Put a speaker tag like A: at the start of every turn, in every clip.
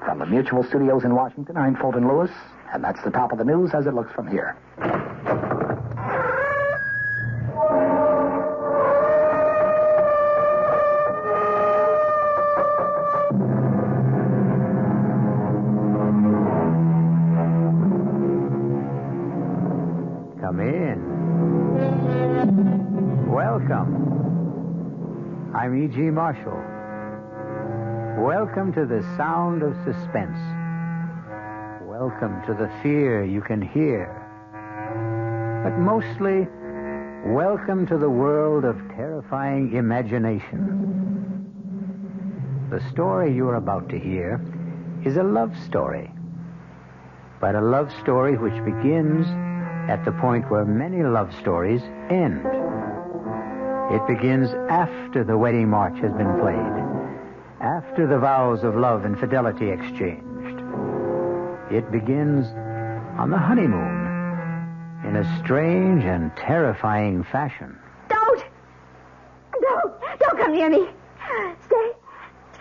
A: From the Mutual Studios in Washington, I'm Fulton Lewis, and that's the top of the news as it looks from here.
B: Come in. Welcome. I'm E.G. Marshall. Welcome to the sound of suspense. Welcome to the fear you can hear. But mostly, welcome to the world of terrifying imagination. The story you're about to hear is a love story. But a love story which begins at the point where many love stories end. It begins after the wedding march has been played, after the vows of love and fidelity exchanged. It begins on the honeymoon in a strange and terrifying fashion.
C: Don't come near me. Stay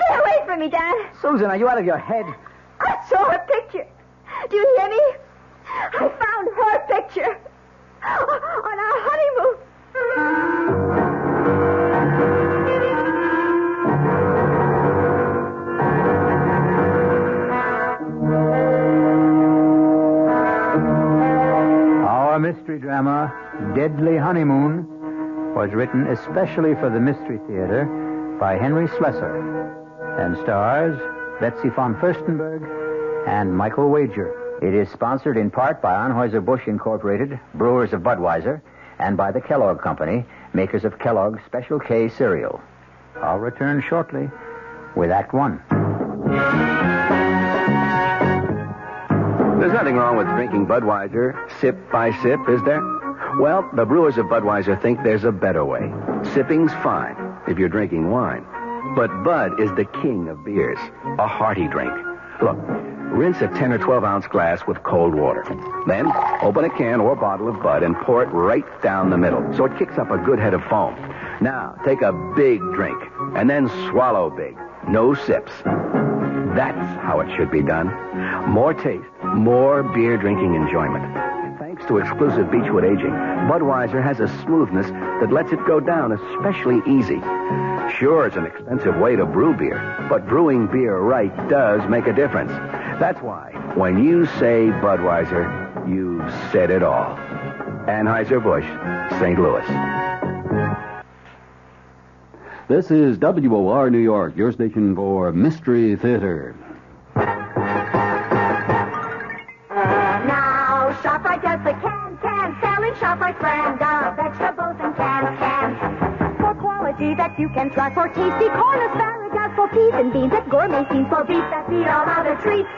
C: away from me, Dan.
A: Susan, are you out of your head?
C: I saw her picture. Do you hear me? I found her picture on our honeymoon.
B: Our mystery drama, Deadly Honeymoon, was written especially for the Mystery Theater by Henry Slesar and stars Betsy von Furstenberg and Michael Wager. It is sponsored in part by Anheuser-Busch Incorporated, brewers of Budweiser, and by the Kellogg Company, makers of Kellogg's Special K cereal. I'll return shortly with Act One.
D: There's nothing wrong with drinking Budweiser sip by sip, is there? Well, the brewers of Budweiser think there's a better way. Sipping's fine if you're drinking wine. But Bud is the king of beers, a hearty drink. Look, rinse a 10 or 12-ounce glass with cold water. Then open a can or bottle of Bud and pour it right down the middle so it kicks up a good head of foam. Now, take a big drink and then swallow big. No sips. That's how it should be done. More taste, more beer drinking enjoyment. Thanks to exclusive Beechwood aging, Budweiser has a smoothness that lets it go down especially easy. Sure, it's an expensive way to brew beer, but brewing beer right does make a difference. That's why, when you say Budweiser, you've said it all. Anheuser-Busch, St. Louis.
E: This is WOR New York, your station for Mystery Theater.
C: Now, ShopRite does the can, selling ShopRite brand of vegetables and cans. For quality that you can trust, for tasty corn, asparagus, for peas and beans, and gourmet scenes, for beef that beat all other treats.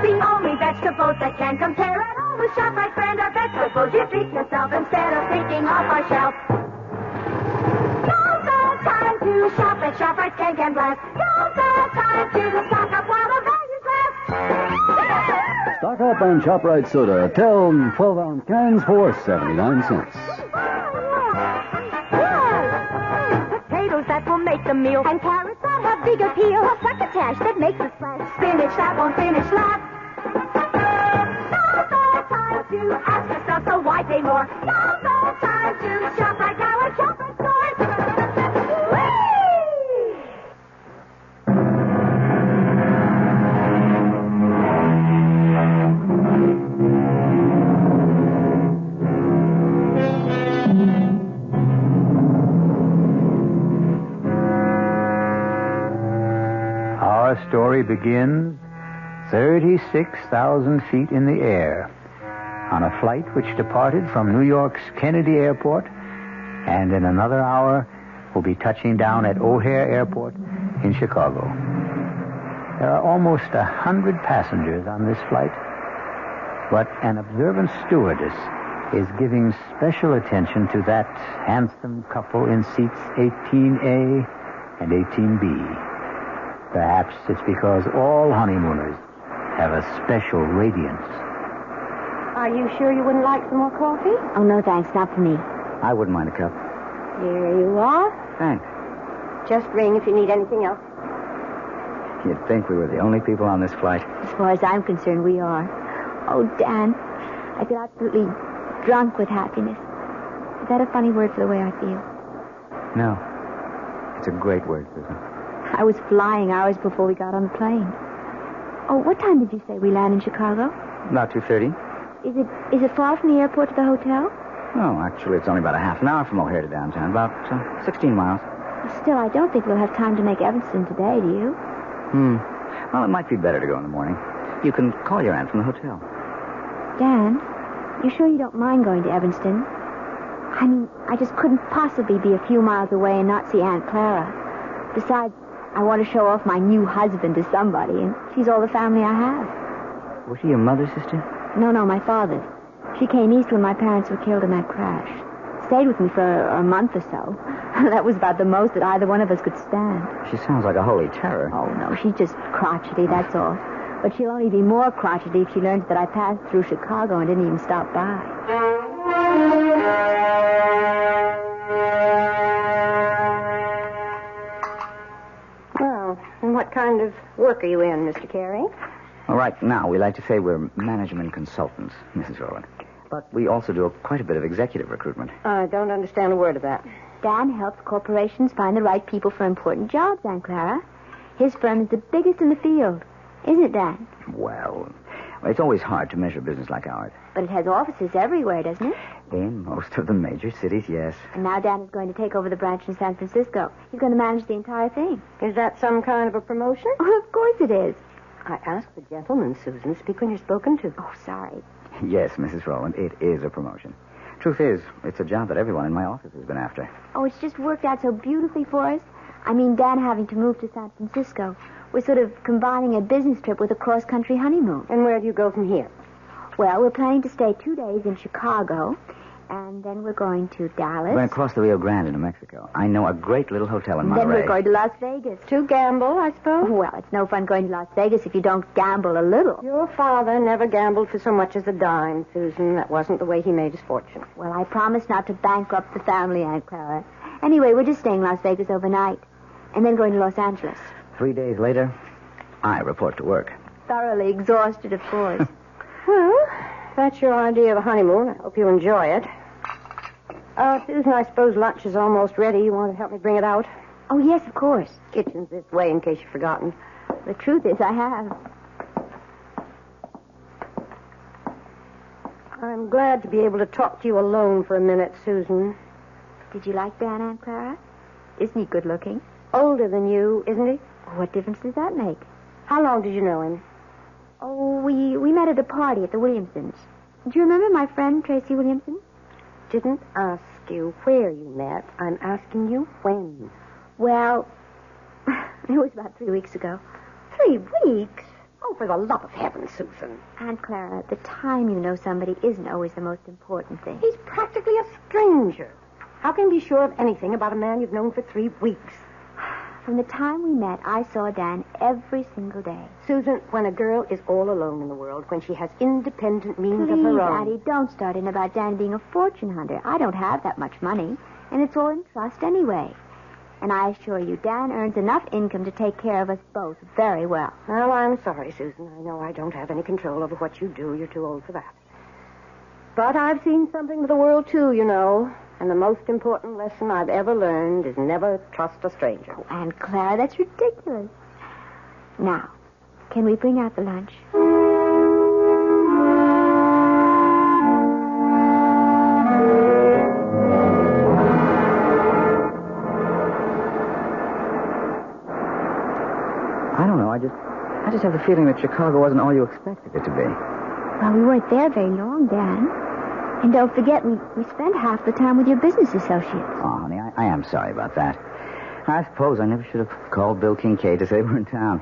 C: The only vegetables that can compare at all with ShopRite brand of vegetables you treat yourself instead of picking off our shelf. Now's the time to shop at ShopRite Can Blast. Now's the time to stock up while the values last.
E: Stock up on ShopRite soda. 12-ounce cans for 79 cents.
C: Potatoes that will make the meal, and carrots that have big appeal. A succotash that makes a splash. Spinach that won't finish last. Now's the time to ask yourself, so why pay more? Now's the time to shop right now at ShopRite stores.
B: Our story begins 36,000 feet in the air on a flight which departed from New York's Kennedy Airport and in another hour will be touching down at O'Hare Airport in Chicago. There are almost 100 passengers on this flight, but an observant stewardess is giving special attention to that handsome couple in seats 18A and 18B. Perhaps it's because all honeymooners have a special radiance.
C: Are you sure you wouldn't like some more coffee?
F: Oh, no, thanks. Not for me.
A: I wouldn't mind a cup.
C: Here you are.
A: Thanks.
C: Just ring if you need anything else.
B: You'd think we were the only people on this flight.
C: As far as I'm concerned, we are. Oh, Dan, I feel absolutely drunk with happiness. Is that a funny word for the way I feel?
B: No. It's a great word, Susan.
C: I was flying hours before we got on the plane. Oh, what time did you say we land in Chicago?
B: About 2:30.
C: Is it far from the airport to the hotel?
B: Oh, actually, it's only about a half an hour from O'Hare to downtown. About 16 miles.
C: Still, I don't think we'll have time to make Evanston today, do you?
B: Well, it might be better to go in the morning. You can call your aunt from the hotel.
C: Dan, you sure you don't mind going to Evanston? I mean, I just couldn't possibly be a few miles away and not see Aunt Clara. Besides, I want to show off my new husband to somebody, and she's all the family I have.
B: Was she your mother's sister?
C: No, my father's. She came east when my parents were killed in that crash. Stayed with me for a month or so. That was about the most that either one of us could stand.
B: She sounds like a holy terror.
C: Oh, no, she's just crotchety, that's all. But she'll only be more crotchety if she learns that I passed through Chicago and didn't even stop by.
F: Well, and what kind of work are you in, Mr. Carey?
B: Well, right now, we like to say we're management consultants, Mrs. Rowland. But we also do quite a bit of executive recruitment.
F: I don't understand a word of that.
C: Dan helps corporations find the right people for important jobs, Aunt Clara. His firm is the biggest in the field. Isn't it, Dan?
B: Well, it's always hard to measure business like ours.
C: But it has offices everywhere, doesn't it?
B: In most of the major cities, yes.
C: And now Dan is going to take over the branch in San Francisco. He's going to manage the entire thing.
F: Is that some kind of a promotion?
C: Oh, of course it is.
F: I asked the gentleman, Susan. Speak when you're spoken to.
C: Oh, sorry.
B: Yes, Mrs. Rowland, it is a promotion. Truth is, it's a job that everyone in my office has been after.
C: Oh, it's just worked out so beautifully for us. I mean, Dan having to move to San Francisco. We're sort of combining a business trip with a cross-country honeymoon.
F: And where do you go from here?
C: Well, we're planning to stay 2 days in Chicago, and then we're going to Dallas.
B: We're going to cross the Rio Grande into Mexico. I know a great little hotel in Monterey.
C: Then we're going to Las Vegas.
F: To gamble, I suppose?
C: Well, it's no fun going to Las Vegas if you don't gamble a little.
F: Your father never gambled for so much as a dime, Susan. That wasn't the way he made his fortune.
C: Well, I promised not to bankrupt the family, Aunt Clara. Anyway, we're just staying in Las Vegas overnight, and then going to Los Angeles.
B: 3 days later, I report to work.
C: Thoroughly exhausted, of course.
F: Well, that's your idea of a honeymoon. I hope you enjoy it. Susan, I suppose lunch is almost ready. You want to help me bring it out?
C: Oh, yes, of course.
F: Kitchen's this way, in case you've forgotten.
C: The truth is, I have.
F: I'm glad to be able to talk to you alone for a minute, Susan.
C: Did you like Dan, Aunt Clara? Isn't he good looking?
F: Older than you, isn't he?
C: What difference does that make?
F: How long did you know him?
C: Oh, we met at a party at the Williamsons. Do you remember my friend, Tracy Williamson?
F: Didn't ask you where you met. I'm asking you when.
C: Well, it was about 3 weeks ago.
F: 3 weeks? Oh, for the love of heaven, Susan.
C: Aunt Clara, the time you know somebody isn't always the most important thing.
F: He's practically a stranger. How can you be sure of anything about a man you've known for 3 weeks?
C: From the time we met, I saw Dan every single day.
F: Susan, when a girl is all alone in the world, when she has independent means
C: Please,
F: of her own...
C: Addie, don't start in about Dan being a fortune hunter. I don't have that much money, and it's all in trust anyway. And I assure you, Dan earns enough income to take care of us both very well.
F: Well, I'm sorry, Susan. I know I don't have any control over what you do. You're too old for that. But I've seen something of the world, too, you know. And the most important lesson I've ever learned is never trust a stranger.
C: Oh, Aunt Clara, that's ridiculous. Now, can we bring out the lunch?
B: I don't know. I just have the feeling that Chicago wasn't all you expected it to be.
C: Well, we weren't there very long, Dan. And don't forget, we spent half the time with your business associates.
B: Oh, honey, I am sorry about that. I suppose I never should have called Bill Kincaid to say we're in town.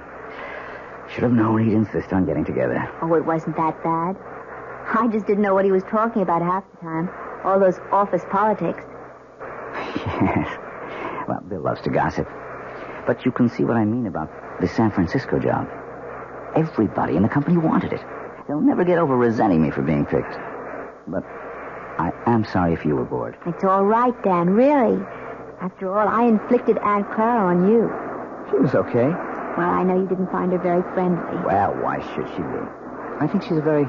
B: Should have known he'd insist on getting together.
C: Oh, it wasn't that bad. I just didn't know what he was talking about half the time. All those office politics.
B: Yes. Well, Bill loves to gossip. But you can see what I mean about the San Francisco job. Everybody in the company wanted it. They'll never get over resenting me for being picked. But I am sorry if you were bored.
C: It's all right, Dan, really. After all, I inflicted Aunt Clara on you.
B: She was okay.
C: Well, I know you didn't find her very friendly.
B: Well, why should she be? I think she's a very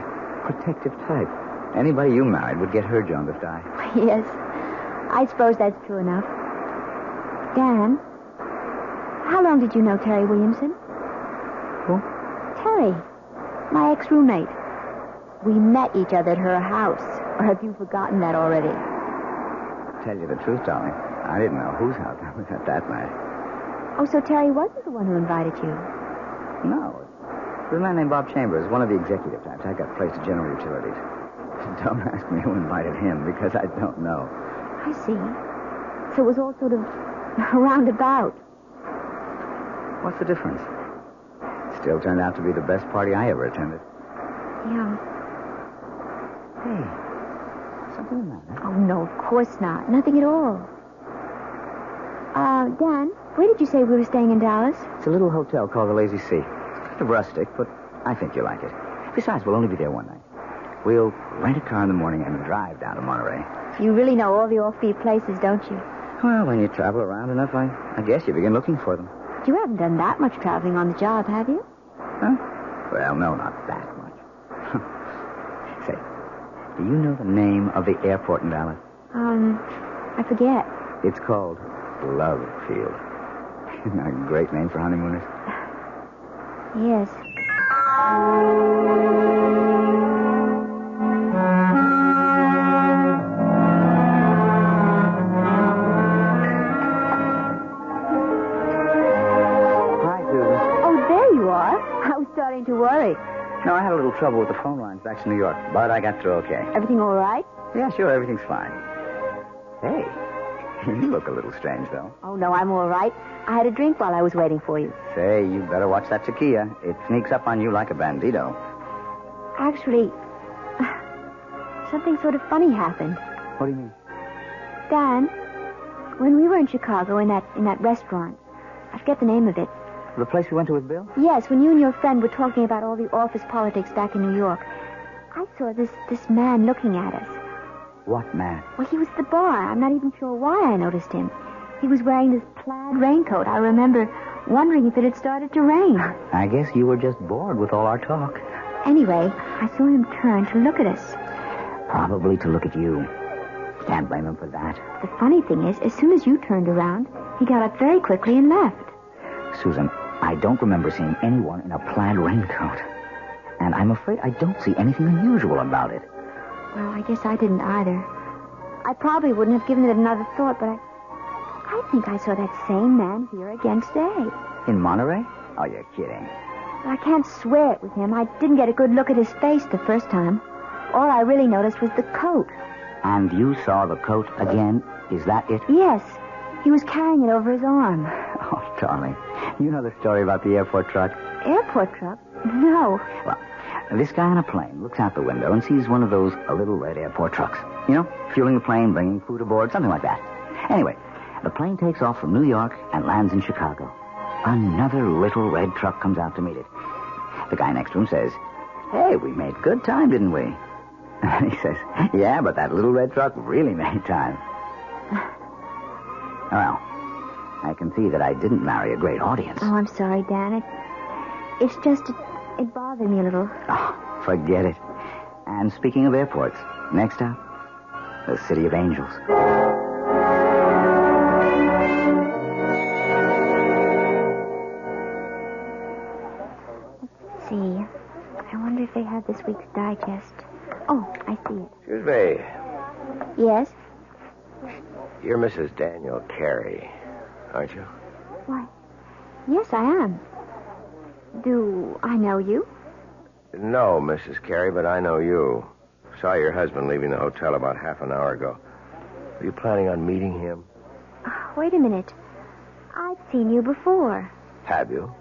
B: protective type. Anybody you married would get her jaundiced eye.
C: Yes, I suppose that's true enough. Dan, how long did you know Terry Williamson?
B: Who?
C: Terry, my ex-roommate. We met each other at her house. Or have you forgotten that already?
B: Tell you the truth, darling, I didn't know whose house I was at that night.
C: Oh, so Terry wasn't the one who invited you?
B: No. It was a man named Bob Chambers, one of the executive types. I got placed at General Utilities. Don't ask me who invited him, because I don't know.
C: I see. So it was all sort of roundabout.
B: What's the difference? Still turned out to be the best party I ever attended.
C: Yeah.
B: Hey, something the matter?
C: Oh, no, of course not. Nothing at all. Dan, where did you say we were staying in Dallas?
B: It's a little hotel called the Lazy Sea. It's kind of rustic, but I think you'll like it. Besides, we'll only be there one night. We'll rent a car in the morning and drive down to Monterey.
C: You really know all the offbeat places, don't you?
B: Well, when you travel around enough, I guess you begin looking for them.
C: You haven't done that much traveling on the job, have you?
B: Huh? Well, no, not that much. Say, do you know the name of the airport in Dallas?
C: I forget.
B: It's called Love Field. Isn't that a great name for honeymooners?
C: Yes.
B: Hi, Susan.
C: Oh, there you are. I was starting to worry.
B: No, I had a little trouble with the phone lines back to New York, but I got through okay.
C: Everything all right?
B: Yeah, sure, everything's fine. Hey, you look a little strange, though.
C: Oh, no, I'm all right. I had a drink while I was waiting for you.
B: Say, you better watch that tequila. It sneaks up on you like a bandito.
C: Actually, something sort of funny happened.
B: What do you mean?
C: Dan, when we were in Chicago in that restaurant, I forget the name of it.
B: The place we went to with Bill?
C: Yes, when you and your friend were talking about all the office politics back in New York, I saw this man looking at us.
B: What man?
C: Well, he was at the bar. I'm not even sure why I noticed him. He was wearing this plaid raincoat. I remember wondering if it had started to rain.
B: I guess you were just bored with all our talk.
C: Anyway, I saw him turn to look at us.
B: Probably to look at you. Can't blame him for that.
C: The funny thing is, as soon as you turned around, he got up very quickly and left.
B: Susan, I don't remember seeing anyone in a plaid raincoat. And I'm afraid I don't see anything unusual about it.
C: Well, I guess I didn't either. I probably wouldn't have given it another thought, but I think I saw that same man here again today.
B: In Monterey? Oh, you're kidding.
C: I can't swear it was him. I didn't get a good look at his face the first time. All I really noticed was the coat.
B: And you saw the coat again? Is that it?
C: Yes. He was carrying it over his arm.
B: Oh, darling. You know the story about the airport truck?
C: Airport truck? No.
B: Well, this guy on a plane looks out the window and sees one of those little red airport trucks. You know, fueling the plane, bringing food aboard, something like that. Anyway, the plane takes off from New York and lands in Chicago. Another little red truck comes out to meet it. The guy next to him says, "Hey, we made good time, didn't we?" And he says, "Yeah, but that little red truck really made time." Well, I can see that I didn't marry a great audience.
C: Oh, I'm sorry, Dan. It's just, it bothered me a little.
B: Oh, forget it. And speaking of airports, next up, the City of Angels.
C: Let's see. I wonder if they have this week's digest. Oh, I see it.
G: Excuse me.
C: Yes?
G: You're Mrs. Daniel Carey, aren't you?
C: Why, yes, I am. Do I know you?
G: No, Mrs. Carey, but I know you. Saw your husband leaving the hotel about half an hour ago. Were you planning on meeting him?
C: Wait a minute. I've seen you before.
G: Have you?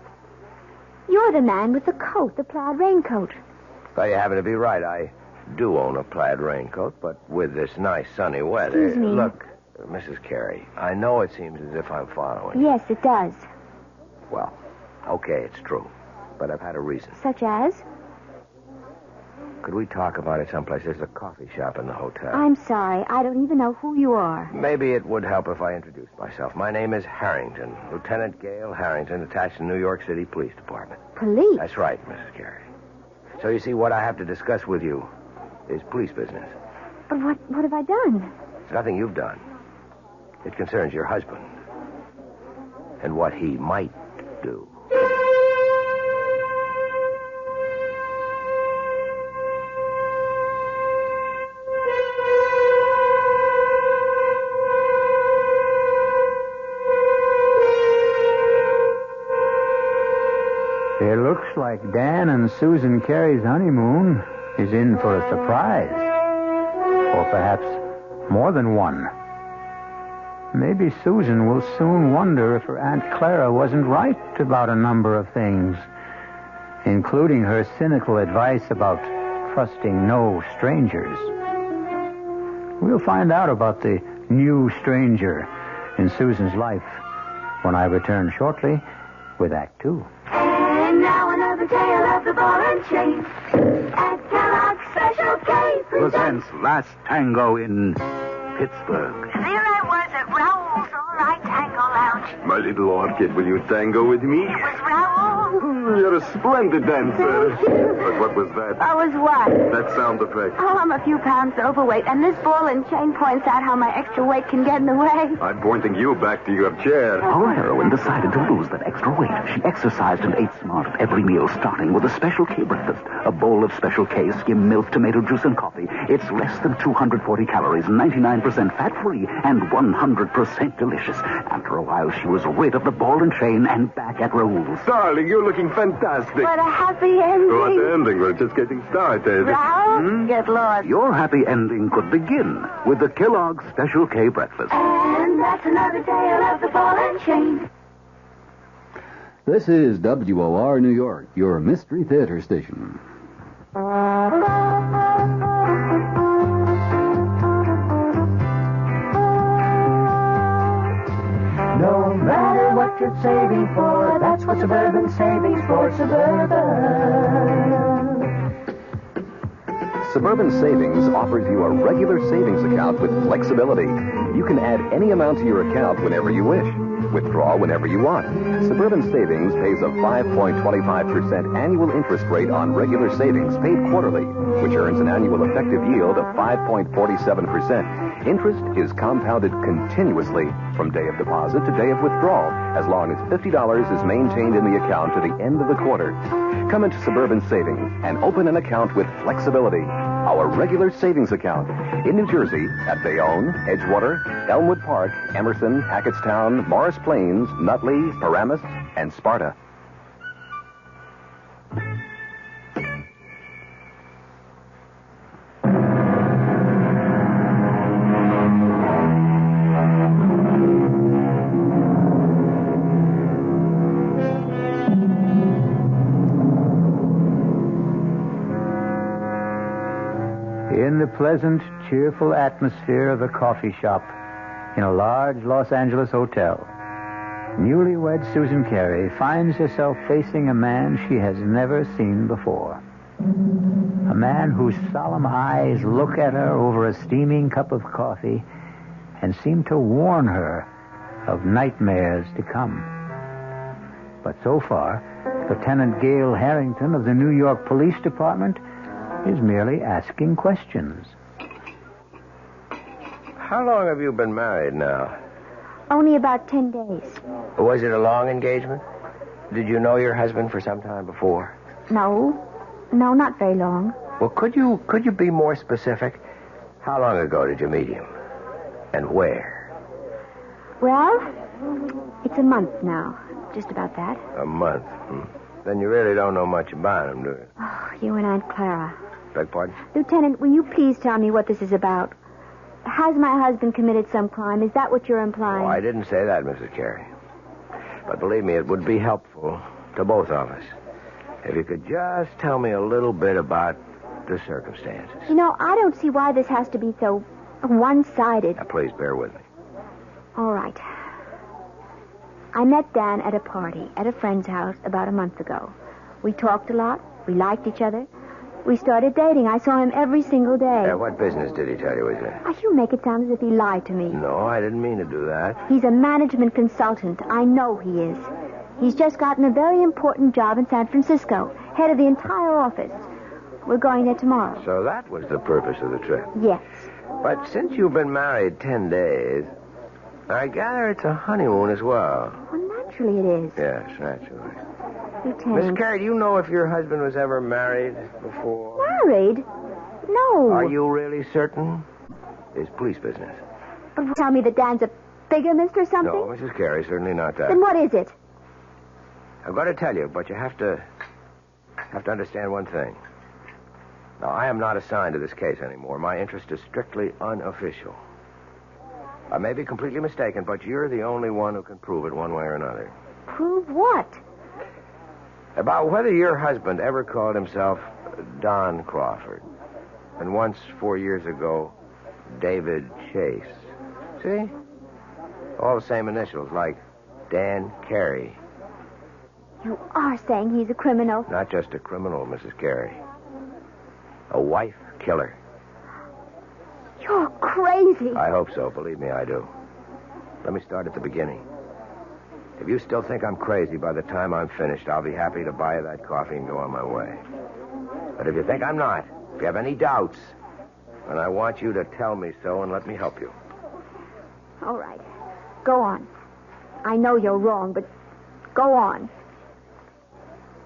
C: You're the man with the coat, the plaid raincoat.
G: Well, you happen to be right. I do own a plaid raincoat, but with this nice sunny weather...
C: Excuse me.
G: Look, Mrs. Carey, I know it seems as if I'm following you.
C: Yes, it does.
G: Well, okay, it's true. But I've had a reason.
C: Such as?
G: could we talk about it someplace? There's a coffee shop in the hotel.
F: I'm sorry. I don't even know who you are.
G: Maybe it would help if I introduced myself. My name is Harrington, Lieutenant Gale Harrington, attached to New York City Police Department.
F: Police?
G: That's right, Mrs. Carey. So you see, what I have to discuss with you is police business.
F: But what have I done?
G: It's nothing you've done. It concerns your husband and what he might do.
B: It looks like Dan and Susan Carey's honeymoon is in for a surprise. Or perhaps more than one. Maybe Susan will soon wonder if her Aunt Clara wasn't right about a number of things, including her cynical advice about trusting no strangers. We'll find out about the new stranger in Susan's life when I return shortly with Act Two.
C: And now another tale of the ball and chain. At Kellogg's Special K
H: Presents Last Tango in Pittsburgh.
C: There I was at Raoul's All-Right Tango Lounge.
H: My little orchid, will you tango with me?
C: It was Raoul.
H: You're a splendid dancer.
C: Thank you.
H: But what was that?
F: I was what?
H: That sound effect.
F: Oh, I'm a few pounds overweight, and this ball and chain points out how my extra weight can get in the way.
H: I'm pointing you back to your chair.
I: Our heroine decided to lose that extra weight. She exercised and ate smart at every meal, starting with a Special K breakfast. A bowl of Special K, skim milk, tomato juice, and coffee. It's less than 240 calories, 99% fat-free, and 100% delicious. After a while, she was rid of the ball and chain and back at Raoul's.
H: Darling, you're looking fantastic.
F: What a happy ending.
H: What ending? We're just getting started.
F: Raoul, get lost.
I: Your happy ending could begin with the Kellogg's Special K breakfast.
C: And that's another tale of the ball and chain.
E: This is WOR New York, your Mystery Theater station.
A: No matter what you're saving for, that's what Suburban Savings for Suburban.
J: Suburban Savings offers you a regular savings account with flexibility. You can add any amount to your account whenever you wish. Withdraw whenever you want. Suburban Savings pays a 5.25% annual interest rate on regular savings paid quarterly, which earns an annual effective yield of 5.47%. Interest is compounded continuously from day of deposit to day of withdrawal, as long as $50 is maintained in the account to the end of the quarter. Come into Suburban Savings and open an account with flexibility. Our regular savings account in New Jersey at Bayonne, Edgewater, Elmwood Park, Emerson, Hackettstown, Morris Plains, Nutley, Paramus, and Sparta.
B: In the pleasant, cheerful atmosphere of a coffee shop in a large Los Angeles hotel, newlywed Susan Carey finds herself facing a man she has never seen before. A man whose solemn eyes look at her over a steaming cup of coffee and seem to warn her of nightmares to come. But so far, Lieutenant Gale Harrington of the New York Police Department is merely asking questions.
G: How long have you been married now?
F: Only about 10 days.
G: Was it a long engagement? Did you know your husband for some time before?
F: No, not very long.
G: Well, could you be more specific? How long ago did you meet him? And where?
F: Well, it's a month now. Just about that.
G: A month. Then you really don't know much about him, do you?
F: Oh, you and Aunt Clara.
G: Beg pardon?
F: Lieutenant, will you please tell me what this is about? Has my husband committed some crime? Is that what you're implying?
G: Oh, I didn't say that, Mrs. Carey. But believe me, it would be helpful to both of us if you could just tell me a little bit about the circumstances.
F: You know, I don't see why this has to be so one-sided.
G: Now, please bear with me.
F: All right. I met Dan at a party at a friend's house about a month ago. We talked a lot. We liked each other.
C: We started dating. I saw him every single day.
G: What business did he tell you he's in?
C: You make it sound as if he lied to me.
G: No, I didn't mean to do that.
C: He's a management consultant. I know he is. He's just gotten a very important job in San Francisco, head of the entire office. We're going there tomorrow.
G: So that was the purpose of the trip.
C: Yes.
G: But since you've been married 10 days, I gather it's a honeymoon as well.
C: Well, naturally it is.
G: Yes, naturally.
C: Lieutenant.
G: Miss Carey, do you know if your husband was ever married before?
C: Married? No.
G: Are you really certain? It's police business.
C: But tell me that Dan's a bigamist or something?
G: No, Mrs. Carey, certainly not that.
C: Then what is it?
G: I'm going to tell you, but you have to understand one thing. Now, I am not assigned to this case anymore. My interest is strictly unofficial. I may be completely mistaken, but you're the only one who can prove it one way or another.
C: Prove what?
G: About whether your husband ever called himself Don Crawford. And once, 4 years ago, David Chase. See? All the same initials, like Dan Carey.
C: You are saying he's a criminal?
G: Not just a criminal, Mrs. Carey. A wife killer.
C: You're crazy.
G: I hope so. Believe me, I do. Let me start at the beginning. If you still think I'm crazy by the time I'm finished, I'll be happy to buy you that coffee and go on my way. But if you think I'm not, if you have any doubts, then I want you to tell me so and let me help you.
C: All right. Go on. I know you're wrong, but go on.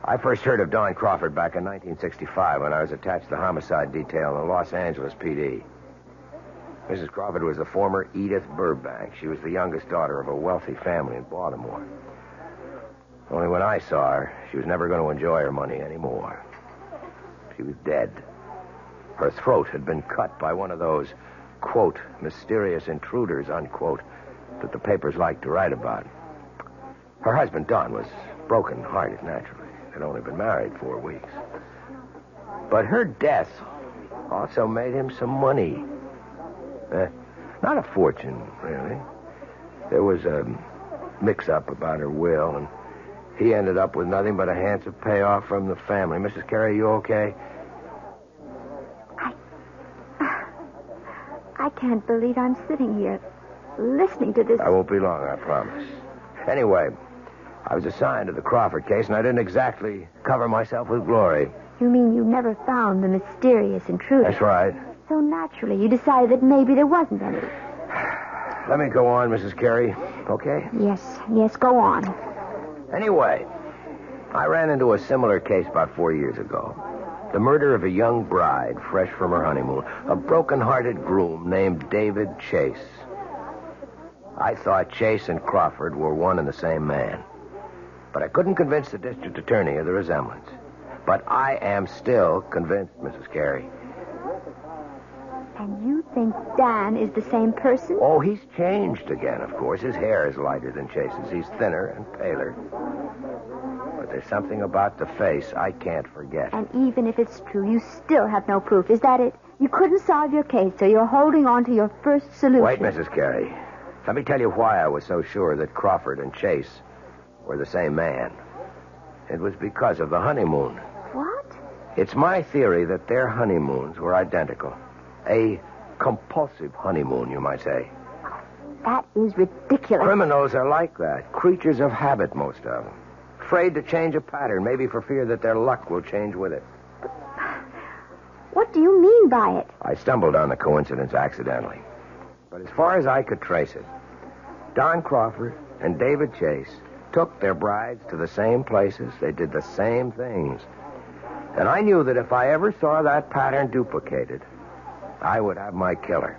G: I first heard of Don Crawford back in 1965 when I was attached to the homicide detail in the Los Angeles PD. Mrs. Crawford was the former Edith Burbank. She was the youngest daughter of a wealthy family in Baltimore. Only when I saw her, she was never going to enjoy her money anymore. She was dead. Her throat had been cut by one of those, quote, mysterious intruders, unquote, that the papers like to write about. Her husband, Don, was broken-hearted, naturally. They'd only been married 4 weeks. But her death also made him some money. Not a fortune, really. There was a mix-up about her will, and he ended up with nothing but a handsome payoff from the family. Mrs. Carey, you okay?
C: I can't believe I'm sitting here listening to this.
G: I won't be long, I promise. Anyway, I was assigned to the Crawford case, and I didn't exactly cover myself with glory.
C: You mean you never found the mysterious intruder?
G: That's right.
C: So naturally, you decided that maybe there wasn't any.
G: Let me go on, Mrs. Carey, okay?
C: Yes, go on.
G: Anyway, I ran into a similar case about 4 years ago. The murder of a young bride, fresh from her honeymoon. A broken-hearted groom named David Chase. I thought Chase and Crawford were one and the same man. But I couldn't convince the district attorney of the resemblance. But I am still convinced, Mrs. Carey.
C: And you think Dan is the same person?
G: Oh, he's changed again, of course. His hair is lighter than Chase's. He's thinner and paler. But there's something about the face I can't forget.
C: And even if it's true, you still have no proof. Is that it? You couldn't solve your case, so you're holding on to your first solution.
G: Wait, Mrs. Carey. Let me tell you why I was so sure that Crawford and Chase were the same man. It was because of the honeymoon.
C: What?
G: It's my theory that their honeymoons were identical. A compulsive honeymoon, you might say.
C: That is ridiculous.
G: Criminals are like that. Creatures of habit, most of them. Afraid to change a pattern, maybe for fear that their luck will change with it.
C: What do you mean by it?
G: I stumbled on the coincidence accidentally. But as far as I could trace it, Don Crawford and David Chase took their brides to the same places. They did the same things. And I knew that if I ever saw that pattern duplicated, I would have my killer.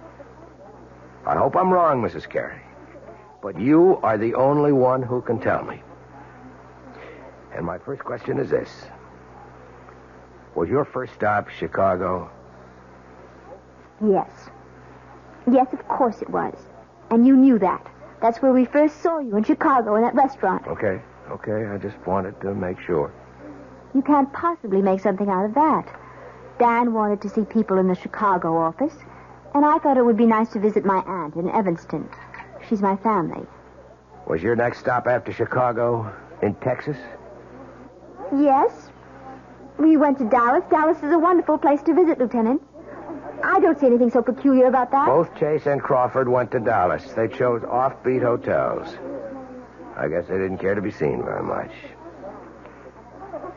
G: I hope I'm wrong, Mrs. Carey. But you are the only one who can tell me. And my first question is this. Was your first stop Chicago?
C: Yes. Yes, of course it was. And you knew that. That's where we first saw you, in Chicago, in that restaurant.
G: Okay. I just wanted to make sure.
C: You can't possibly make something out of that. Dan wanted to see people in the Chicago office, and I thought it would be nice to visit my aunt in Evanston. She's my family.
G: Was your next stop after Chicago in Texas?
C: Yes. We went to Dallas. Dallas is a wonderful place to visit, Lieutenant. I don't see anything so peculiar about that.
G: Both Chase and Crawford went to Dallas. They chose offbeat hotels. I guess they didn't care to be seen very much.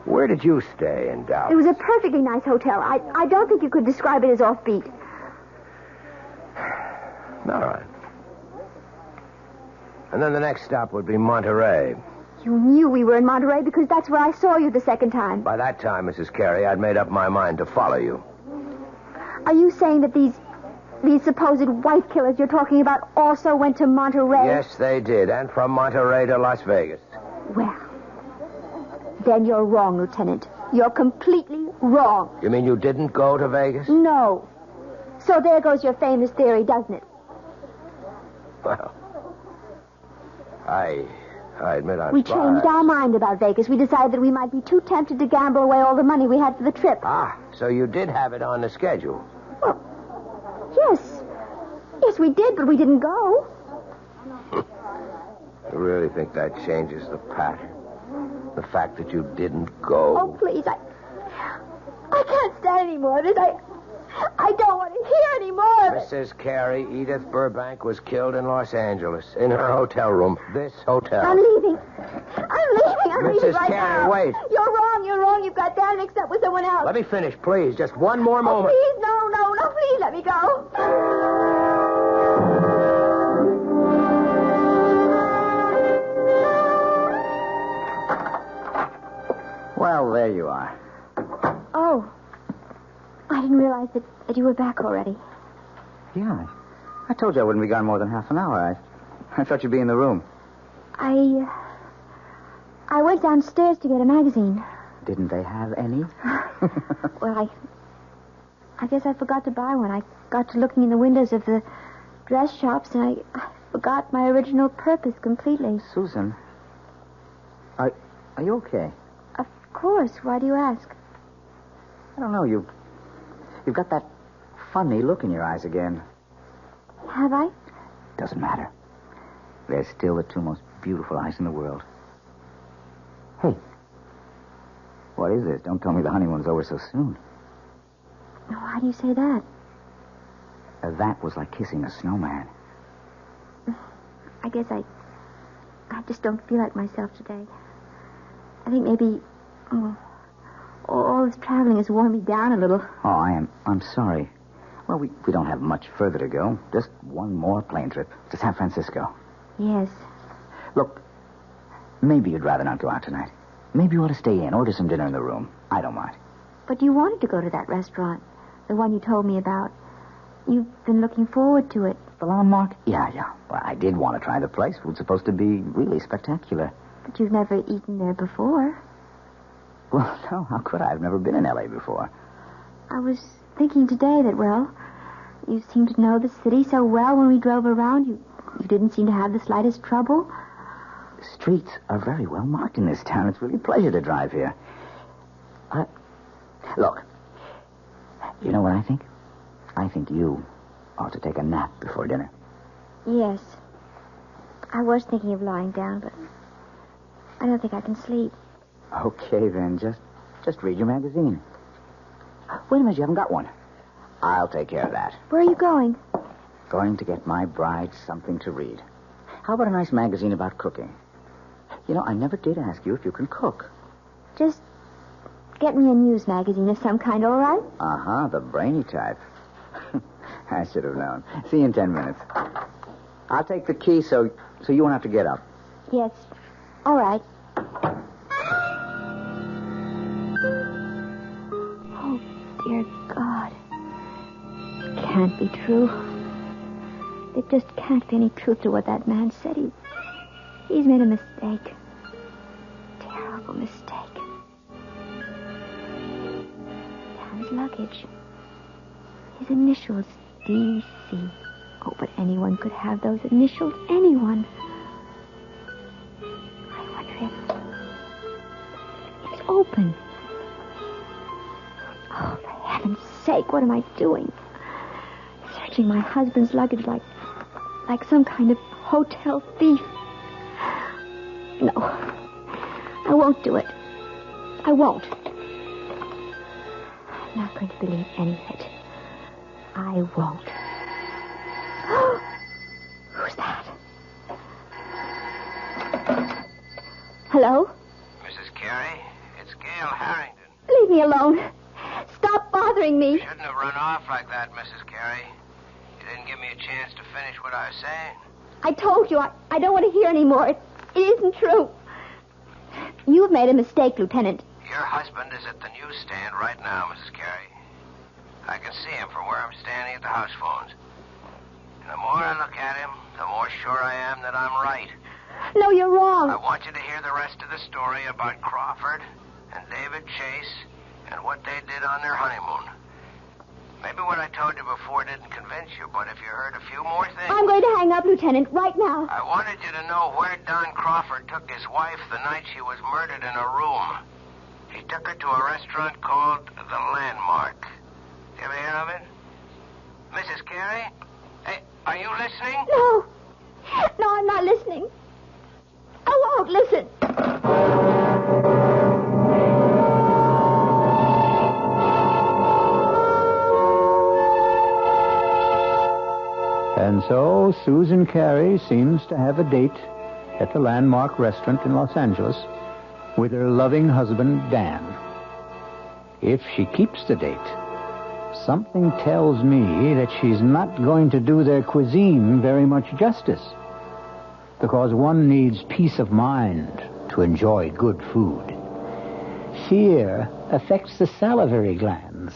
G: Where did you stay in Dallas?
C: It was a perfectly nice hotel. I don't think you could describe it as offbeat.
G: All right. And then the next stop would be Monterey.
C: You knew we were in Monterey because that's where I saw you the second time.
G: By that time, Mrs. Carey, I'd made up my mind to follow you.
C: Are you saying that these supposed white killers you're talking about also went to Monterey?
G: Yes, they did. And from Monterey to Las Vegas.
C: Well, then you're wrong, Lieutenant. You're completely wrong.
G: You mean you didn't go to Vegas?
C: No. So there goes your famous theory, doesn't it?
G: Well, I admit I'm
C: We changed our mind about Vegas. We decided that we might be too tempted to gamble away all the money we had for the trip.
G: Ah, so you did have it on the schedule.
C: Well, yes. Yes, we did, but we didn't go.
G: You really think that changes the pattern? The fact that you didn't go?
C: Oh, please, I can't stand any more of this. I don't want to hear any more of it.
G: Mrs. Carey, Edith Burbank was killed in Los Angeles, in her hotel room. This hotel.
C: I'm leaving. I'm leaving right
G: Carey,
C: now.
G: wait.
C: You're wrong. You've got that mixed up with someone else.
G: Let me finish, please. Just one more moment.
C: Please, no, please let me go.
B: Well, there you are.
C: Oh. I didn't realize that you were back already.
B: Yeah, I told you I wouldn't be gone more than half an hour. I thought you'd be in the room.
C: I went downstairs to get a magazine.
B: Didn't they have any?
C: Well, I guess I forgot to buy one. I got to looking in the windows of the dress shops, and I forgot my original purpose completely.
B: Susan, are you okay?
C: Of course. Why do you ask?
B: I don't know. You've got that funny look in your eyes again.
C: Have I?
B: Doesn't matter. They're still the two most beautiful eyes in the world. Hey, what is this? Don't tell me the honeymoon's over so soon.
C: Why do you say that?
B: That was like kissing a snowman.
C: I guess I just don't feel like myself today. I think maybe all this traveling has worn me down a little.
B: Oh, I'm sorry. Well, we don't have much further to go. Just one more plane trip to San Francisco.
C: Yes.
B: Look, maybe you'd rather not go out tonight. Maybe you ought to stay in, order some dinner in the room. I don't mind.
C: But you wanted to go to that restaurant, the one you told me about. You've been looking forward to it.
B: The Landmark? Yeah. Well, I did want to try the place. It was supposed to be really spectacular.
C: But you've never eaten there before.
B: Well, no, how could I? I've never been in L.A. before.
C: I was thinking today that, well, you seemed to know the city so well when we drove around. You didn't seem to have the slightest trouble.
B: The streets are very well marked in this town. It's really a pleasure to drive here. Look, you know what I think? I think you ought to take a nap before dinner.
C: Yes. I was thinking of lying down, but I don't think I can sleep.
B: Okay, then. Just read your magazine. Wait a minute, you haven't got one. I'll take care of that.
C: Where are you going?
B: Going to get my bride something to read. How about a nice magazine about cooking? You know, I never did ask you if you can cook.
C: Just get me a news magazine of some kind, all right?
B: Uh-huh, the brainy type. I should have known. See you in 10 minutes. I'll take the key so you won't have to get up.
C: Yes. All right. Oh, dear God. It can't be true. There just can't be any truth to what that man said. He's made a mistake. Terrible mistake. Tam's luggage. His initials, D.C. Oh, but anyone could have those initials. Anyone. I wonder if it's open. Oh, for heaven's sake, what am I doing? Searching my husband's luggage like some kind of hotel thief. No, I won't do it. I won't. not going to believe any of it. I won't. Who's that? Hello?
G: Mrs. Carey, it's Gail Harrington.
C: Leave me alone. Stop bothering me.
G: You shouldn't have run off like that, Mrs. Carey. You didn't give me a chance to finish what I was saying.
C: I told you, I don't want to hear any more. It isn't true. You've made a mistake, Lieutenant.
G: Your husband is at the newsstand right now, Mrs. Carey. I can see him from where I'm standing at the house phones. And the more I look at him, the more sure I am that I'm right.
C: No, you're wrong.
G: I want you to hear the rest of the story about Crawford and David Chase and what they did on their honeymoon. Maybe what I told you before didn't convince you, but if you heard a few more things...
C: I'm going to hang up, Lieutenant, right now.
G: I wanted you to know where Don Crawford took his wife the night she was murdered in a room. He took her to a restaurant called The Landmark. You ever hear of it? Mrs. Carey? Hey, are you listening?
C: No. No, I'm not listening. I won't listen.
B: And so Susan Carey seems to have a date at the Landmark restaurant in Los Angeles with her loving husband, Dan. If she keeps the date, something tells me that she's not going to do their cuisine very much justice. Because one needs peace of mind to enjoy good food. Fear affects the salivary glands,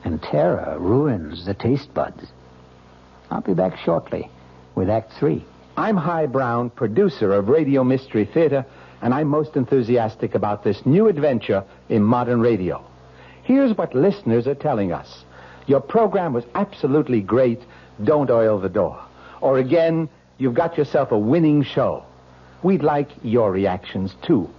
B: and terror ruins the taste buds. I'll be back shortly with Act 3.
K: I'm Himan Brown, producer of Radio Mystery Theater, and I'm most enthusiastic about this new adventure in modern radio. Here's what listeners are telling us. Your program was absolutely great. Don't oil the door. Or again, you've got yourself a winning show. We'd like your reactions, too.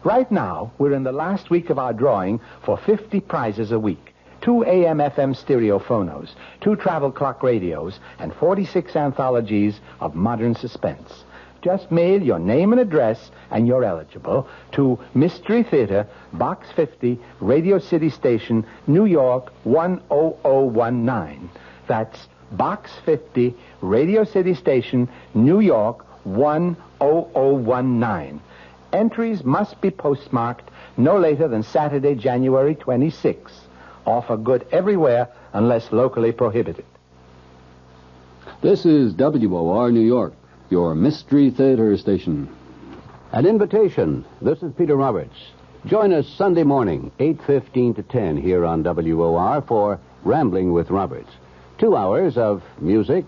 K: Right now, we're in the last week of our drawing for 50 prizes a week. 2 AM/FM stereo phonos, 2 travel clock radios, and 46 anthologies of modern suspense. Just mail your name and address, and you're eligible, to Mystery Theater, Box 50, Radio City Station, New York, 10019. That's Box 50, Radio City Station, New York, 10019. Entries must be postmarked no later than Saturday, January 26th. Offer good everywhere unless locally prohibited.
E: This is WOR New York, your Mystery Theater station.
I: An invitation. This is Peter Roberts. Join us Sunday morning, 8:15 to 10 here on WOR for Rambling with Roberts. 2 hours of music,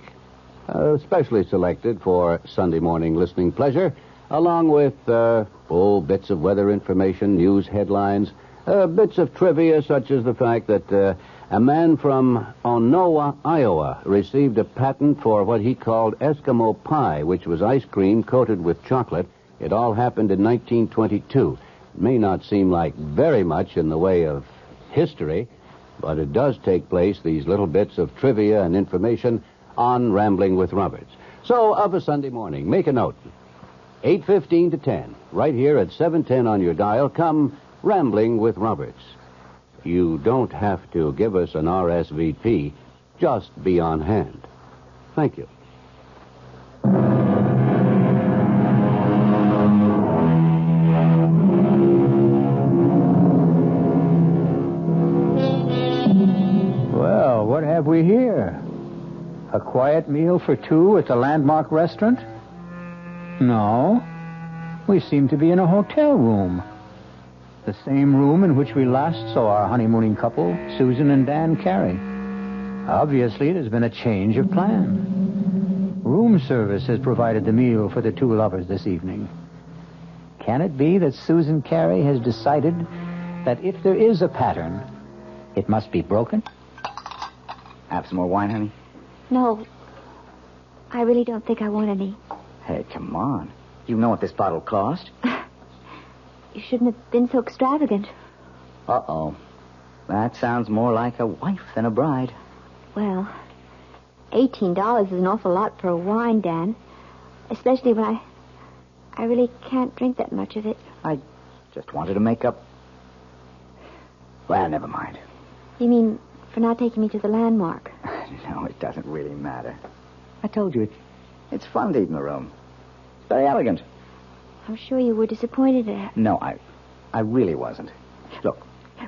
I: specially selected for Sunday morning listening pleasure, along with bits of weather information, news headlines, bits of trivia, such as the fact that a man from Onowa, Iowa, received a patent for what he called Eskimo pie, which was ice cream coated with chocolate. It all happened in 1922. It may not seem like very much in the way of history, but it does take place, these little bits of trivia and information, on Rambling with Roberts. So, of a Sunday morning, make a note. 8:15 to 10, right here at 710 on your dial, come Rambling with Roberts. You don't have to give us an RSVP. Just be on hand. Thank you.
B: Well, what have we here? A quiet meal for 2 at the Landmark restaurant? No. We seem to be in a hotel room. The same room in which we last saw our honeymooning couple, Susan and Dan Carey. Obviously, there's been a change of plan. Room service has provided the meal for the 2 lovers this evening. Can it be that Susan Carey has decided that if there is a pattern, it must be broken?
L: Have some more wine, honey?
C: No. I really don't think I want any.
L: Hey, come on. You know what this bottle cost?
C: You shouldn't have been so extravagant.
L: Uh-oh. That sounds more like a wife than a bride.
C: Well, $18 is an awful lot for a wine, Dan. Especially when I really can't drink that much of it.
L: I just wanted to make up... Well, never mind.
C: You mean for not taking me to the landmark?
L: No, it doesn't really matter. I told you, it's fun to eat in the room. It's very elegant.
C: I'm sure you were disappointed at it.
L: No, I really wasn't. Look,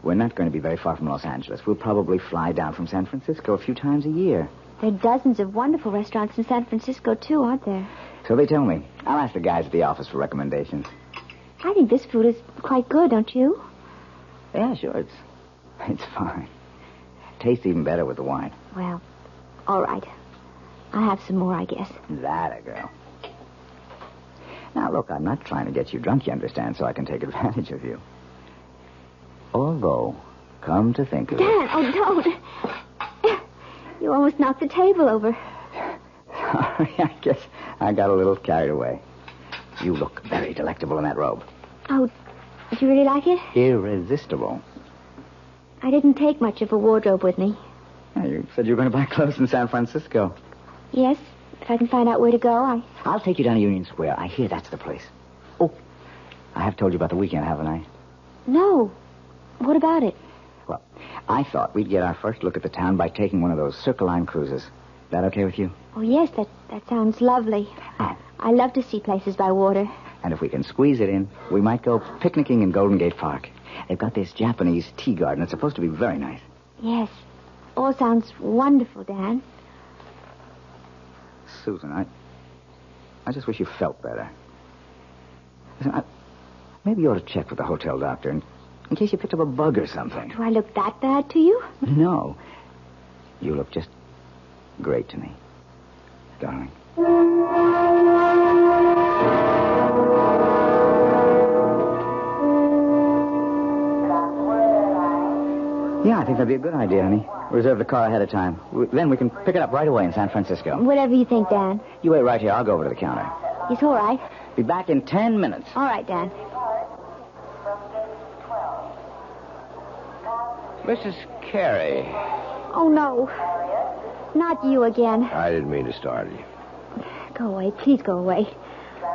L: we're not going to be very far from Los Angeles. We'll probably fly down from San Francisco a few times a year.
C: There are dozens of wonderful restaurants in San Francisco, too, aren't there?
L: So they tell me. I'll ask the guys at the office for recommendations.
C: I think this food is quite good, don't you?
L: Yeah, sure. It's fine. Tastes even better with the wine.
C: Well, all right. I'll have some more, I guess.
L: That a girl. Now, look, I'm not trying to get you drunk, you understand, so I can take advantage of you. Although, come to think of it...
C: Dan, oh, don't. You almost knocked the table over.
L: Sorry, I guess I got a little carried away. You look very delectable in that robe.
C: Oh, did you really like it?
L: Irresistible.
C: I didn't take much of a wardrobe with me.
L: Yeah, you said you were going to buy clothes in San Francisco.
C: Yes, if I can find out where to go,
L: I'll take you down to Union Square. I hear that's the place. Oh, I have told you about the weekend, haven't I?
C: No. What about it?
L: Well, I thought we'd get our first look at the town by taking one of those Circle Line cruises. Is that okay with you?
C: Oh, yes, that sounds lovely. I love to see places by water.
L: And if we can squeeze it in, we might go picnicking in Golden Gate Park. They've got this Japanese tea garden. It's supposed to be very nice.
C: Yes. All sounds wonderful, Dan.
L: Susan, I just wish you felt better. Listen, maybe you ought to check with the hotel doctor in case you picked up a bug or something.
C: Do I look that bad to you?
L: No. You look just great to me, darling. Yeah, I think that'd be a good idea, honey. Reserve the car ahead of time. Then we can pick it up right away in San Francisco.
C: Whatever you think, Dan.
L: You wait right here. I'll go over to the counter.
C: It's all right.
L: Be back in 10 minutes.
C: All right, Dan.
G: Mrs. Carey.
C: Oh, no. Not you again.
G: I didn't mean to startle you.
C: Go away. Please go away.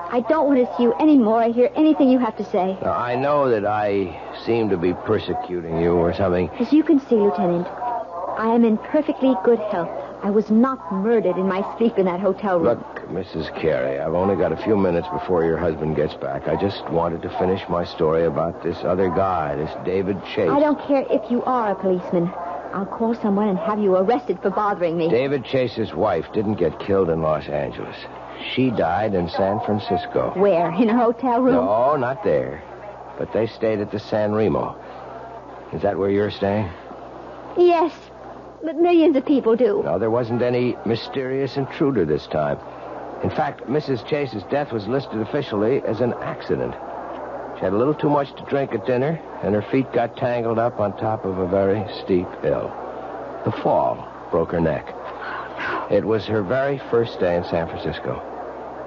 C: I don't want to see you anymore or hear anything you have to say.
G: Now, I know that I seem to be persecuting you or something.
C: As you can see, Lieutenant, I am in perfectly good health. I was not murdered in my sleep in that hotel room.
G: Look, Mrs. Carey, I've only got a few minutes before your husband gets back. I just wanted to finish my story about this other guy, this David Chase.
C: I don't care if you are a policeman. I'll call someone and have you arrested for bothering me.
G: David Chase's wife didn't get killed in Los Angeles. She died in San Francisco.
C: Where? In a hotel room?
G: No, not there. But they stayed at the San Remo. Is that where you're staying?
C: Yes, but millions of people do.
G: No, there wasn't any mysterious intruder this time. In fact, Mrs. Chase's death was listed officially as an accident. She had a little too much to drink at dinner, and her feet got tangled up on top of a very steep hill. The fall broke her neck. It was her very first day in San Francisco.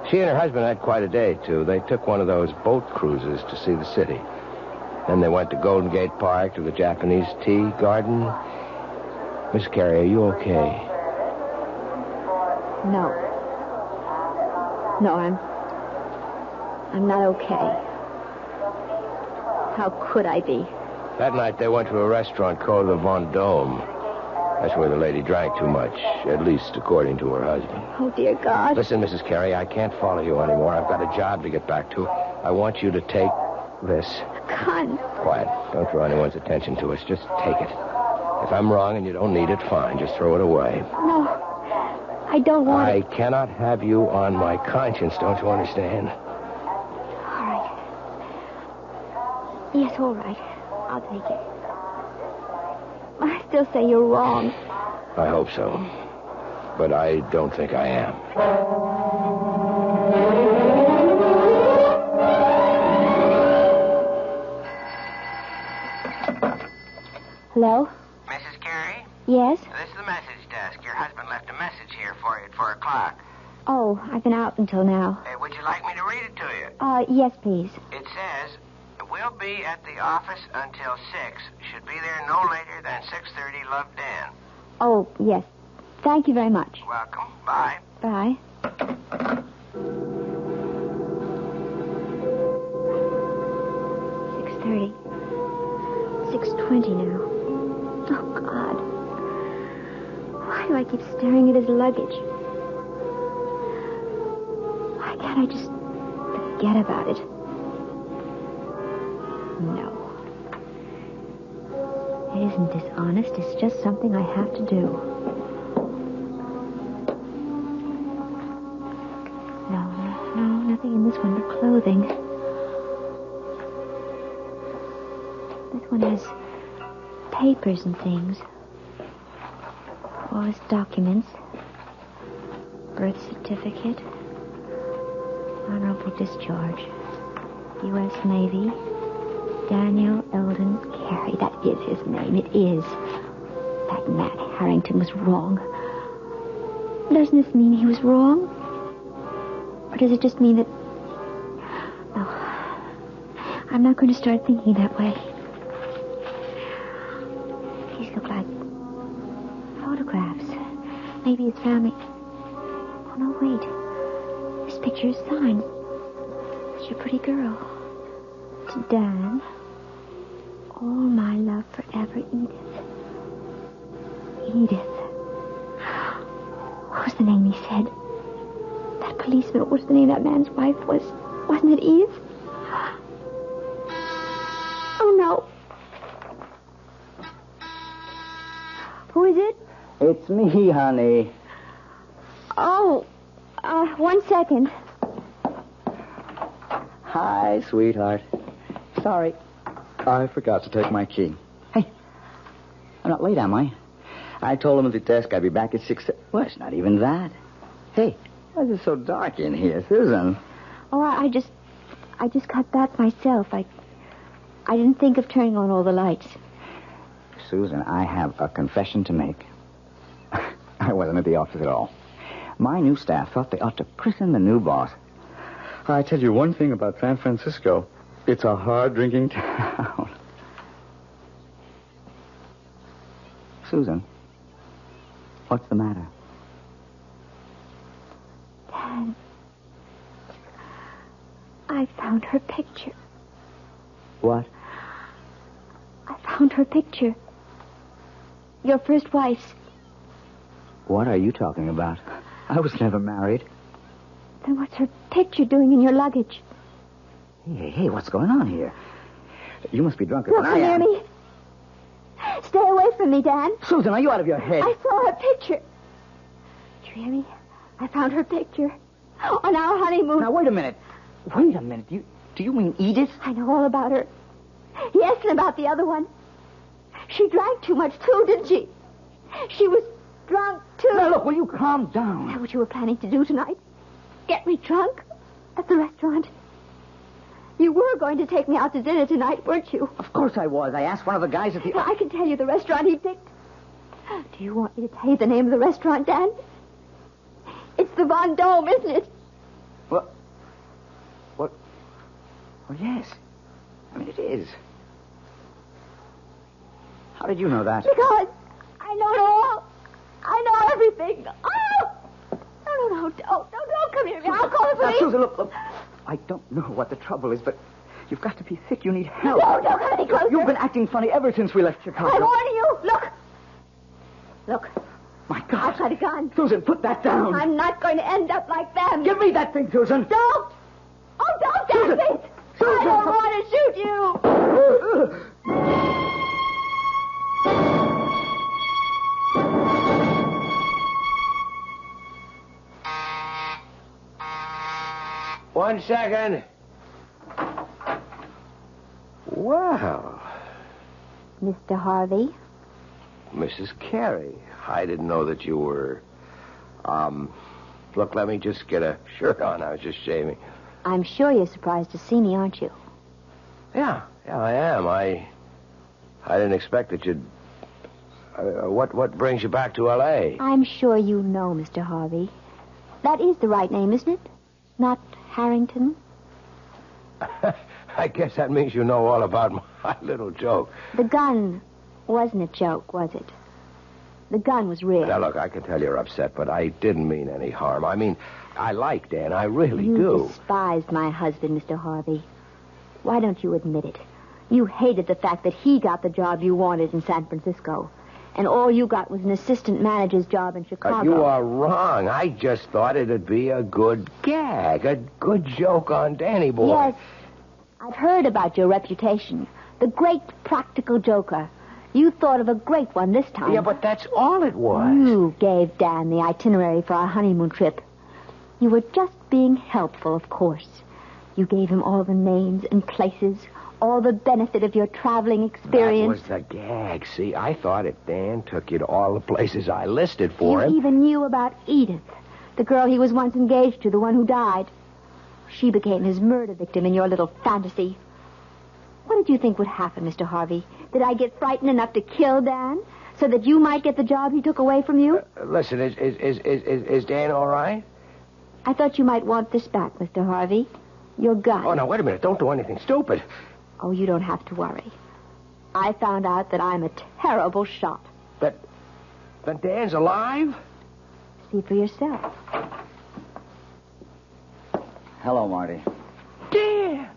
G: She and her husband had quite a day, too. They took one of those boat cruises to see the city. Then they went to Golden Gate Park, to the Japanese tea garden. Miss Carey, are you okay?
C: No. No, I'm not okay. How could I be?
G: That night they went to a restaurant called the Vendome. That's where the lady drank too much, at least according to her husband.
C: Oh, dear God.
G: Listen, Mrs. Carey, I can't follow you anymore. I've got a job to get back to. I want you to take this.
C: Gun.
G: Quiet. Don't draw anyone's attention to us. Just take it. If I'm wrong and you don't need it, fine. Just throw it away.
C: No, I don't want it.
G: I cannot have you on my conscience, don't you understand?
C: All right. Yes, all right. I'll take it. I still say you're wrong.
G: I hope so. But I don't think I am.
C: Hello?
M: Mrs. Carey?
C: Yes?
M: This is the message desk. Your husband left a message here for you at 4 o'clock.
C: Oh, I've been out until now.
M: Would you like me to read it to you?
C: Yes, please.
M: It says, we'll be at the office until 6. Should be there no later than 6:30. Love, Dan.
C: Oh, yes. Thank you very much.
M: Welcome. Bye.
C: Bye. $6:30. $6:20 now.
N: Oh, God. Why do I keep staring at his luggage? Why can't I just forget about it? No. It isn't dishonest. It's just something I have to do. No, nothing in this one but clothing. This one has papers and things. All his documents. Birth certificate. Honorable discharge. U.S. Navy. Daniel Eldon Carey. That is his name. It is. That man Harrington was wrong. Doesn't this mean he was wrong? Or does it just mean that... No. I'm not going to start thinking that way. These look like photographs. Maybe his family... Oh, no, wait. This picture is signed. Such a pretty girl. To Dan. All my love forever, Edith. Edith. What was the name he said? That policeman, what was the name that man's wife was? Wasn't it Edith? Oh, no. Who is it?
L: It's me, honey.
N: Oh, 1 second.
L: Hi, sweetheart. Sorry. I forgot to take my key. Hey, I'm not late, am I? I told him at the desk I'd be back at 6. Well, it's not even that. Hey, why is it so dark in here, Susan?
N: Oh, I just got back myself. I didn't think of turning on all the lights.
L: Susan, I have a confession to make. I wasn't at the office at all. My new staff thought they ought to christen the new boss. I tell you one thing about San Francisco. It's a hard-drinking town. Susan, what's the matter?
N: Dad, I found her picture.
L: What?
N: I found her picture. Your first wife's.
L: What are you talking about? I was never married.
N: Then what's her picture doing in your luggage?
L: Hey, what's going on here? You must be drunker
N: Look
L: than I am.
N: near me. Stay away from me, Dan.
L: Susan, are you out of your head?
N: I saw her picture. Do you hear me? I found her picture. On our honeymoon.
L: Now, wait a minute. Do you mean Edith?
N: I know all about her. Yes, and about the other one. She drank too much, too, didn't she? She was drunk, too.
L: Now, look, will you calm down?
N: Is that what you were planning to do tonight? Get me drunk? At the restaurant? You were going to take me out to dinner tonight, weren't you?
L: Of course I was. I asked one of the guys at the...
N: Now, I can tell you the restaurant he picked. Do you want me to tell you the name of the restaurant, Dan? It's the Von Dome, isn't it?
L: What? Well, yes. I mean, it is. How did you know that?
N: Because I know it all. I know everything. Oh! No, don't come here. I'll call the police.
L: Susan, look. I don't know what the trouble is, but you've got to be sick. You need help.
N: No, don't come any closer.
L: You've been acting funny ever since we left Chicago.
N: I warn you. Look.
L: My God.
N: I've got a gun.
L: Susan, put that down.
N: I'm not going to end up like them.
L: Give me that thing, Susan.
N: Don't. Oh, don't,
L: Susan.
N: David.
L: Susan.
N: I don't want to shoot you.
G: One second. Wow.
N: Mr. Harvey?
G: Mrs. Carey, I didn't know that you were... Look, let me just get a shirt on. I was just shaving.
N: I'm sure you're surprised to see me, aren't you?
G: Yeah, I am. I didn't expect that you'd... what brings you back to L.A.?
N: I'm sure you know, Mr. Harvey. That is the right name, isn't it? Not Harrington?
G: I guess that means you know all about my little joke.
N: The gun wasn't a joke, was it? The gun was real.
G: Now, look, I can tell you're upset, but I didn't mean any harm. I mean, I like Dan. I really do.
N: You despised my husband, Mr. Harvey. Why don't you admit it? You hated the fact that he got the job you wanted in San Francisco. and all you got was an assistant manager's job in Chicago.
G: You are wrong. I just thought it'd be a good gag, a good joke on Danny boy.
N: Yes, I've heard about your reputation. The great practical joker. You thought of a great one this time.
G: Yeah, but that's all it was.
N: You gave Dan the itinerary for our honeymoon trip. You were just being helpful, of course. You gave him all the names and places, all the benefit of your traveling experience.
G: That was the gag. See, I thought if Dan took you to all the places I listed for him...
N: You even knew about Edith, the girl he was once engaged to, the one who died. She became his murder victim in your little fantasy. What did you think would happen, Mr. Harvey? Did I get frightened enough to kill Dan so that you might get the job he took away from you?
G: Listen, is Dan all right?
N: I thought you might want this back, Mr. Harvey. Your gun.
G: Oh, now, wait a minute. Don't do anything stupid.
N: Oh, you don't have to worry. I found out that I'm a terrible shot.
G: But Dan's alive?
N: See for yourself.
L: Hello, Marty.
G: Dan!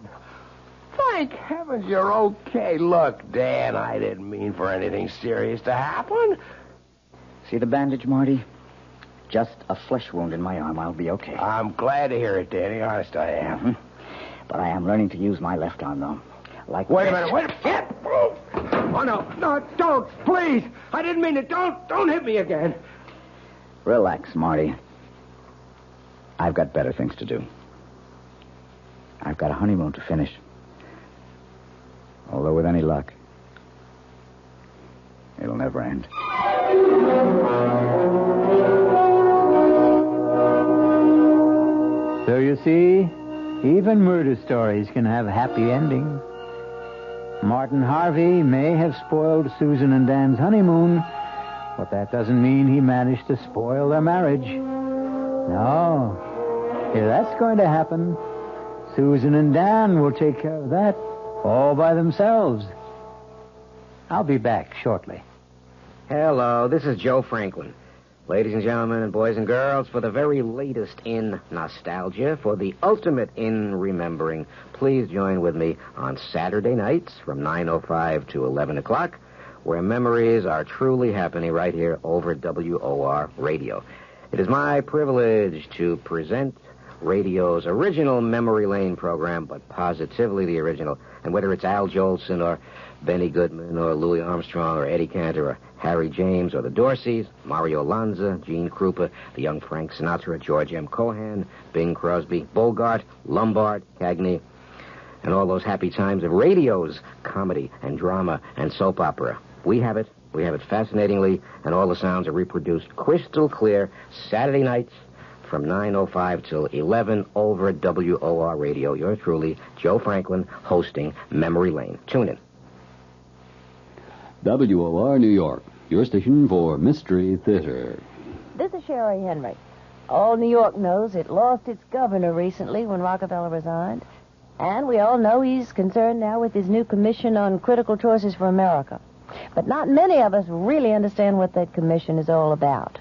G: Thank heavens you're okay. Look, Dan, I didn't mean for anything serious to happen.
L: See the bandage, Marty? Just a flesh wound in my arm. I'll be okay.
G: I'm glad to hear it, Danny. Honest, I am.
L: Mm-hmm. But I am learning to use my left arm, though.
G: Wait a minute. Oh, no, don't, please. I didn't mean it. Don't hit me again.
L: Relax, Marty. I've got better things to do. I've got a honeymoon to finish. Although with any luck, it'll never end.
B: So you see, even murder stories can have happy endings. Martin Harvey may have spoiled Susan and Dan's honeymoon, but that doesn't mean he managed to spoil their marriage. No. If that's going to happen, Susan and Dan will take care of that all by themselves. I'll be back shortly.
M: Hello, this is Joe Franklin. Ladies and gentlemen and boys and girls, for the very latest in nostalgia, for the ultimate in remembering, please join with me on Saturday nights from 9:05 to 11 o'clock, where memories are truly happening right here over WOR Radio. It is my privilege to present radio's original Memory Lane program, but positively the original. And whether it's Al Jolson or Benny Goodman or Louis Armstrong or Eddie Cantor or Harry James or the Dorseys, Mario Lanza, Gene Krupa, the young Frank Sinatra, George M. Cohan, Bing Crosby, Bogart, Lombard, Cagney, and all those happy times of radio's comedy and drama and soap opera. We have it fascinatingly, and all the sounds are reproduced crystal clear Saturday nights from 9:05 till 11 over WOR Radio. Yours truly, Joe Franklin, hosting Memory Lane. Tune in.
E: WOR New York, your station for Mystery Theater.
F: This is Sherry Henry. All New York knows it lost its governor recently when Rockefeller resigned. And we all know he's concerned now with his new commission on critical choices for America. But not many of us really understand what that commission is all about.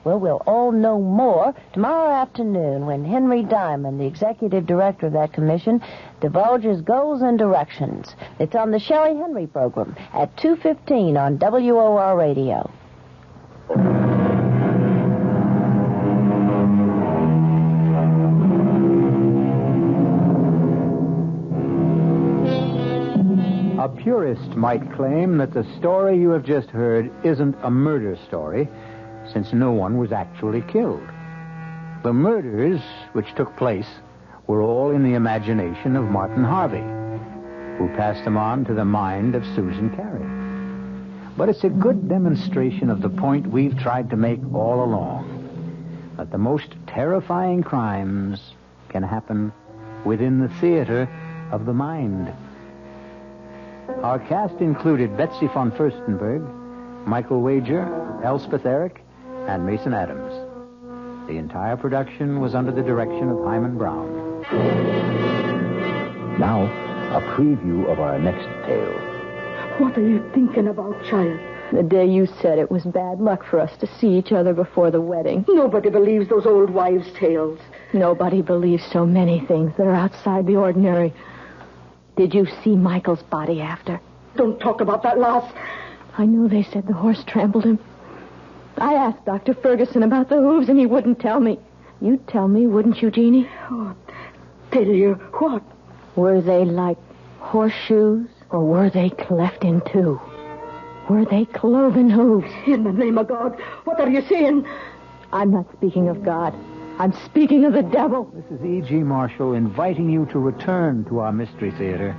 F: Well, we'll all know more tomorrow afternoon when Henry Diamond, the executive director of that commission, divulges goals and directions. It's on the Sherry Henry program at 2:15 on WOR Radio.
B: A purist might claim that the story you have just heard isn't a murder story, since no one was actually killed. The murders which took place were all in the imagination of Martin Harvey, who passed them on to the mind of Susan Carey. But it's a good demonstration of the point we've tried to make all along, that the most terrifying crimes can happen within the theater of the mind. Our cast included Betsy von Furstenberg, Michael Wager, Elspeth Eric, and Mason Adams. The entire production was under the direction of Himan Brown.
I: Now, a preview of our next tale.
O: What are you thinking about, child?
P: The day you said it was bad luck for us to see each other before the wedding.
O: Nobody believes those old wives' tales.
P: Nobody believes so many things that are outside the ordinary. Did you see Michael's body after?
O: Don't talk about that, lass.
P: I know they said the horse trampled him. I asked Dr. Ferguson about the hooves, and he wouldn't tell me. You'd tell me, wouldn't you, Jeannie?
O: Oh, tell you what?
P: Were they like horseshoes, or were they cleft in two? Were they cloven hooves?
O: In the name of God, what are you saying?
P: I'm not speaking of God. I'm speaking of the devil.
B: This is E.G. Marshall inviting you to return to our Mystery Theater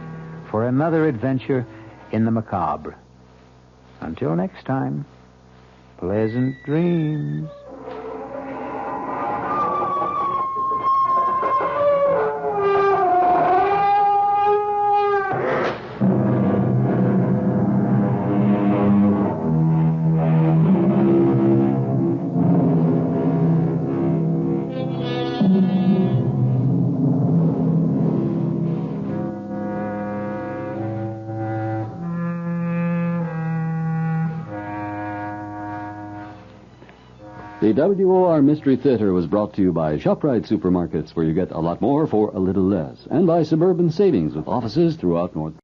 B: for another adventure in the macabre. Until next time, pleasant dreams.
E: The WOR Mystery Theater was brought to you by ShopRite Supermarkets, where you get a lot more for a little less, and by Suburban Savings with offices throughout North